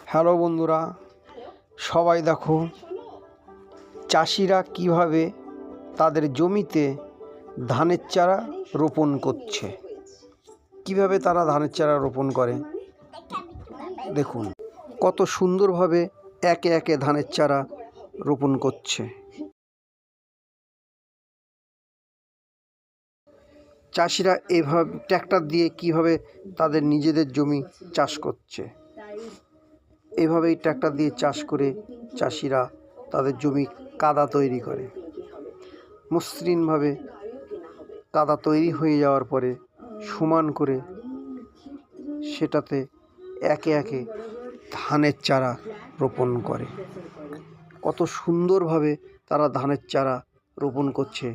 Hello বন্ধুরা, সবাই দেখো চাষিরা কিভাবে তাদের জমিতে ধানের চারা রোপণ করছে। কিভাবে তারা ধানের চারা রোপণ করে দেখুন, কত সুন্দরভাবে একে একে ধানের চারা রোপণ করছে। চাষিরা এভাবে ট্র্যাক্টর দিয়ে কিভাবে তাদের নিজেদের জমি চাষ করছে, এভাবেই ট্র্যাক্টর দিয়ে চাষ করে চাষিরা তাদের জমি কাদা তৈরি করে। মসৃণভাবে কাদা তৈরি হয়ে যাওয়ার পরে সমান করে সেটাতে একে একে ধানের চারা রোপণ করে। কত সুন্দরভাবে তারা ধানের চারা রোপণ করছে